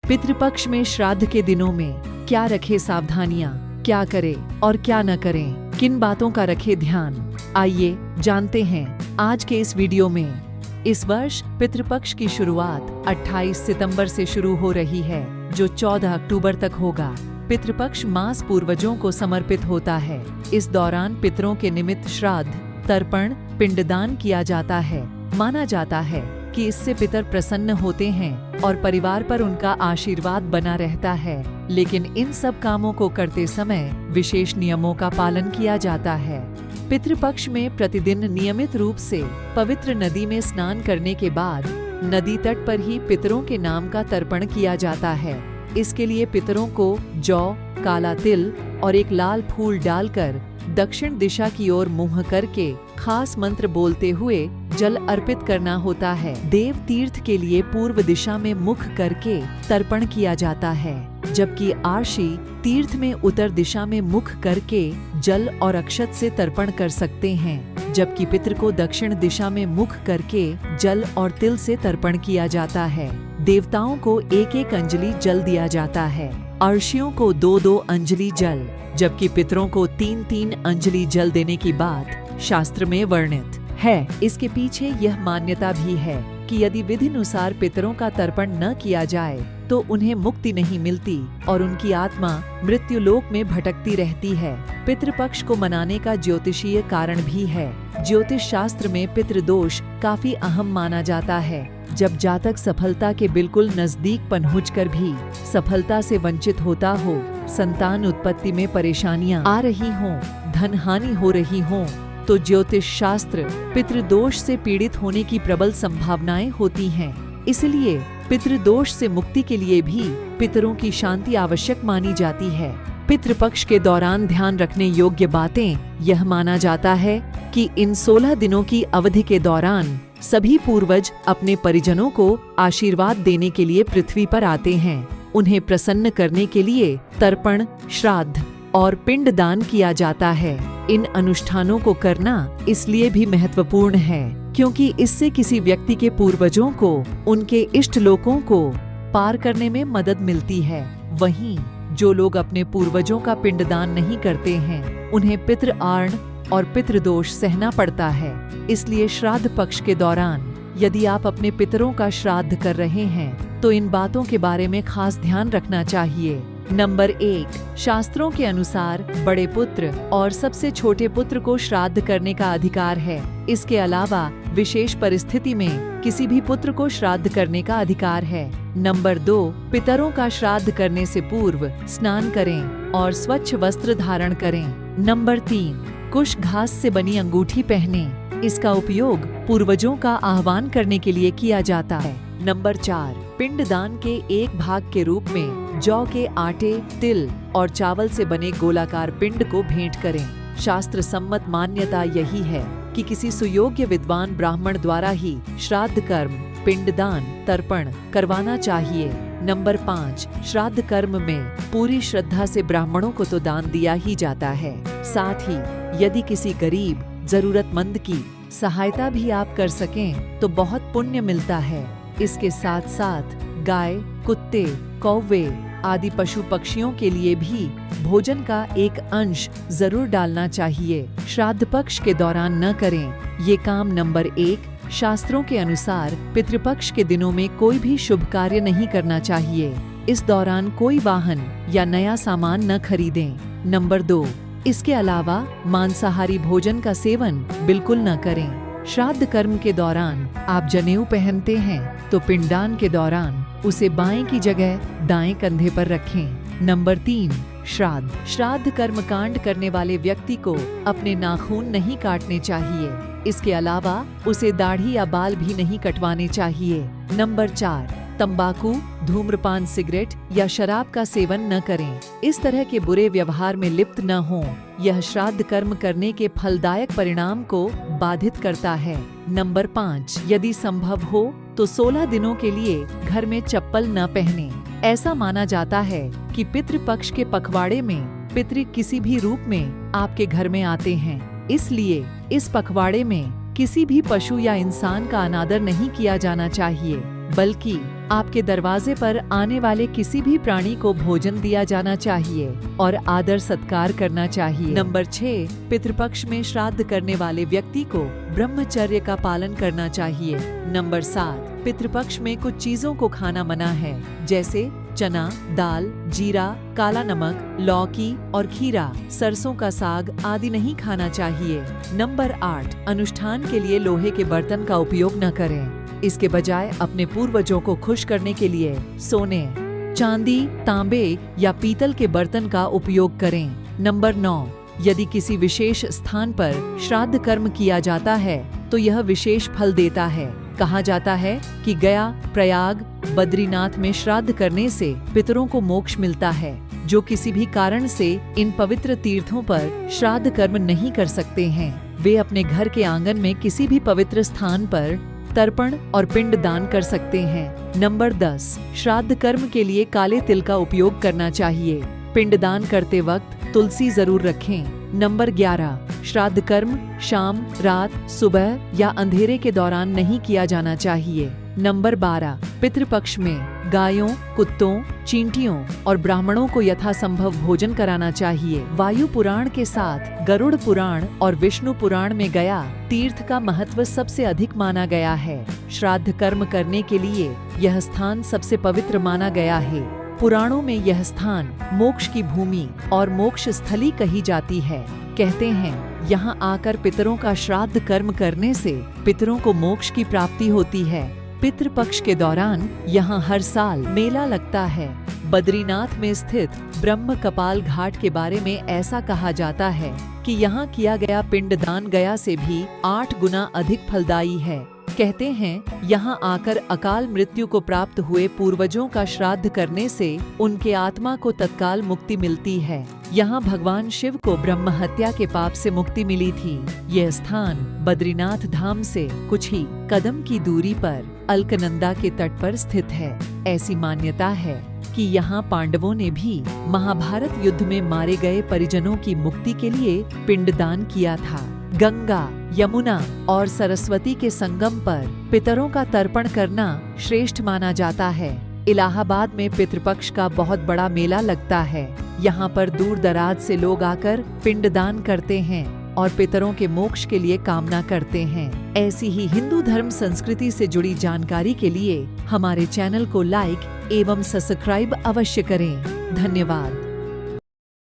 पितृपक्ष में श्राद्ध के दिनों में क्या रखे सावधानियां, क्या करें और क्या न करें, किन बातों का रखे ध्यान, आइए जानते हैं आज के इस वीडियो में। इस वर्ष पितृपक्ष की शुरुआत 28 सितंबर से शुरू हो रही है, जो 14 अक्टूबर तक होगा। पितृपक्ष मास पूर्वजों को समर्पित होता है। इस दौरान पितरों के निमित्त श्राद्ध, तर्पण, पिंडदान किया जाता है। माना जाता है कि इससे पितर प्रसन्न होते हैं और परिवार पर उनका आशीर्वाद बना रहता है। लेकिन इन सब कामों को करते समय विशेष नियमों का पालन किया जाता है। पितृपक्ष में प्रतिदिन नियमित रूप से पवित्र नदी में स्नान करने के बाद नदी तट पर ही पितरों के नाम का तर्पण किया जाता है। इसके लिए पितरों को जौ, काला तिल और एक लाल फूल डालकर दक्षिण दिशा की ओर मुंह करके खास मंत्र बोलते हुए जल अर्पित करना होता है। देव तीर्थ के लिए पूर्व दिशा में मुख करके तर्पण किया जाता है, जबकि आशी तीर्थ में उत्तर दिशा में मुख करके जल और अक्षत से तर्पण कर सकते हैं, जबकि पितृ को दक्षिण दिशा में मुख करके जल और तिल से तर्पण किया जाता है। देवताओं को एक एक अंजलि जल दिया जाता है, अर्षियों को 2-2 अंजलि जल, जबकि पितरों को 3-3 अंजलि जल देने की बात शास्त्र में वर्णित है। इसके पीछे यह मान्यता भी है कि यदि विधिनुसार पितरों का तर्पण न किया जाए तो उन्हें मुक्ति नहीं मिलती और उनकी आत्मा मृत्यु लोक में भटकती रहती है। पितृपक्ष को मनाने का ज्योतिषीय कारण भी है। ज्योतिष शास्त्र में पितृदोष काफी अहम माना जाता है। जब जातक सफलता के बिल्कुल नजदीक पहुंचकर भी सफलता से वंचित होता हो, संतान उत्पत्ति में परेशानियां आ रही हों, धन हानि हो रही हों, तो ज्योतिष शास्त्र पितृदोष से पीड़ित होने की प्रबल संभावनाएं होती हैं। इसलिए पितृदोष से मुक्ति के लिए भी पितरों की शांति आवश्यक मानी जाती है। पितृपक्ष के दौरान ध्यान रखने योग्य बातें यह माना जाता है कि इन 16 दिनों की अवधि के दौरान सभी पूर्वज अपने परिजनों को आशीर्वाद देने के लिए पृथ्वी पर आते हैं। उन्हें प्रसन्न करने के लिए तर्पण, श्राद्ध और पिंडदान किया जाता है। इन अनुष्ठानों को करना इसलिए भी महत्वपूर्ण है क्योंकि इससे किसी व्यक्ति के पूर्वजों को उनके इष्ट लोकों को पार करने में मदद मिलती है। वहीं जो लोग अपने पूर्वजों का पिंडदान नहीं करते हैं, उन्हें पितृ आर्ण और पितृदोष सहना पड़ता है। इसलिए श्राद्ध पक्ष के दौरान यदि आप अपने पितरों का श्राद्ध कर रहे हैं तो इन बातों के बारे में खास ध्यान रखना चाहिए। नंबर 1, शास्त्रों के अनुसार बड़े पुत्र और सबसे छोटे पुत्र को श्राद्ध करने का अधिकार है। इसके अलावा विशेष परिस्थिति में किसी भी पुत्र को श्राद्ध करने का अधिकार है। नंबर 2, पितरों का श्राद्ध करने से पूर्व स्नान करें और स्वच्छ वस्त्र धारण करें। नंबर 3, कुश घास से बनी अंगूठी पहने। इसका उपयोग पूर्वजों का आह्वान करने के लिए किया जाता है। नंबर 4, पिंडदान के एक भाग के रूप में जौ के आटे, तिल और चावल से बने गोलाकार पिंड को भेंट करें। शास्त्र सम्मत मान्यता यही है कि किसी सुयोग्य विद्वान ब्राह्मण द्वारा ही श्राद्ध कर्म, पिंडदान, तर्पण करवाना चाहिए। नंबर 5, श्राद्ध कर्म में पूरी श्रद्धा से ब्राह्मणों को तो दान दिया ही जाता है, साथ ही यदि किसी गरीब जरूरतमंद की सहायता भी आप कर सकें तो बहुत पुण्य मिलता है। इसके साथ साथ गाय, कुत्ते, कौवे आदि पशु पक्षियों के लिए भी भोजन का एक अंश जरूर डालना चाहिए। श्राद्ध पक्ष के दौरान न करें ये काम। नंबर 1, शास्त्रों के अनुसार पितृपक्ष के दिनों में कोई भी शुभ कार्य नहीं करना चाहिए। इस दौरान कोई वाहन या नया सामान न खरीदें। नंबर 2, इसके अलावा मांसाहारी भोजन का सेवन बिल्कुल न करें। श्राद्ध कर्म के दौरान आप जनेऊ पहनते हैं तो पिंडदान के दौरान उसे बाएं की जगह दाएं कंधे पर रखें। नंबर 3, श्राद्ध कर्म कांड करने वाले व्यक्ति को अपने नाखून नहीं काटने चाहिए। इसके अलावा उसे दाढ़ी या बाल भी नहीं कटवाने चाहिए। नंबर 4, तंबाकू, धूम्रपान, सिगरेट या शराब का सेवन न करें। इस तरह के बुरे व्यवहार में लिप्त न हों। यह श्राद्ध कर्म करने के फलदायक परिणाम को बाधित करता है। नंबर 5, यदि संभव हो तो 16 दिनों के लिए घर में चप्पल न पहने। ऐसा माना जाता है कि पितृपक्ष के पखवाड़े में पितृ किसी भी रूप में आपके घर में आते हैं, इसलिए इस पखवाड़े में किसी भी पशु या इंसान का अनादर नहीं किया जाना चाहिए। बल्कि आपके दरवाजे पर आने वाले किसी भी प्राणी को भोजन दिया जाना चाहिए और आदर सत्कार करना चाहिए। नंबर 6, पितृपक्ष में श्राद्ध करने वाले व्यक्ति को ब्रह्मचर्य का पालन करना चाहिए। नंबर 7, पितृपक्ष में कुछ चीजों को खाना मना है, जैसे चना, दाल, जीरा, काला नमक, लौकी और खीरा, सरसों का साग आदि नहीं खाना चाहिए। नंबर 8, अनुष्ठान के लिए लोहे के बर्तन का उपयोग न करें। इसके बजाय अपने पूर्वजों को खुश करने के लिए सोने, चांदी, तांबे या पीतल के बर्तन का उपयोग करें। नंबर 9, यदि किसी विशेष स्थान पर श्राद्ध कर्म किया जाता है तो यह विशेष फल देता है। कहा जाता है कि गया, प्रयाग, बद्रीनाथ में श्राद्ध करने से पितरों को मोक्ष मिलता है। जो किसी भी कारण से इन पवित्र तीर्थों पर श्राद्ध कर्म नहीं कर सकते हैं, वे अपने घर के आंगन में किसी भी पवित्र स्थान पर तर्पण और पिंड दान कर सकते हैं। नंबर 10, श्राद्ध कर्म के लिए काले तिल का उपयोग करना चाहिए। पिंड दान करते वक्त तुलसी जरूर रखें। नंबर 11, श्राद्ध कर्म शाम, रात, सुबह या अंधेरे के दौरान नहीं किया जाना चाहिए। नंबर 12, पितृपक्ष में गायों, कुत्तों, चींटियों और ब्राह्मणों को यथासंभव भोजन कराना चाहिए। वायु पुराण के साथ गरुड़ पुराण और विष्णु पुराण में गया तीर्थ का महत्व सबसे अधिक माना गया है। श्राद्ध कर्म करने के लिए यह स्थान सबसे पवित्र माना गया है। पुराणों में यह स्थान मोक्ष की भूमि और मोक्ष स्थली कही जाती है। कहते हैं यहाँ आकर पितरों का श्राद्ध कर्म करने से पितरों को मोक्ष की प्राप्ति होती है। पितृपक्ष के दौरान यहाँ हर साल मेला लगता है। बद्रीनाथ में स्थित ब्रह्म कपाल घाट के बारे में ऐसा कहा जाता है कि यहाँ किया गया पिंडदान गया से भी 8 गुना अधिक फलदायी है। कहते हैं यहाँ आकर अकाल मृत्यु को प्राप्त हुए पूर्वजों का श्राद्ध करने से उनके आत्मा को तत्काल मुक्ति मिलती है। यहाँ भगवान शिव को ब्रह्म हत्या के पाप से मुक्ति मिली थी। यह स्थान बद्रीनाथ धाम से कुछ ही कदम की दूरी पर अलकनंदा के तट पर स्थित है। ऐसी मान्यता है कि यहाँ पांडवों ने भी महाभारत युद्ध में मारे गए परिजनों की मुक्ति के लिए पिंडदान किया था। गंगा, यमुना और सरस्वती के संगम पर पितरों का तर्पण करना श्रेष्ठ माना जाता है। इलाहाबाद में पितृपक्ष का बहुत बड़ा मेला लगता है। यहाँ पर दूर दराज से लोग आकर पिंडदान करते हैं और पितरों के मोक्ष के लिए कामना करते हैं। ऐसी ही हिंदू धर्म संस्कृति से जुड़ी जानकारी के लिए हमारे चैनल को लाइक एवं सब्सक्राइब अवश्य करें। धन्यवाद।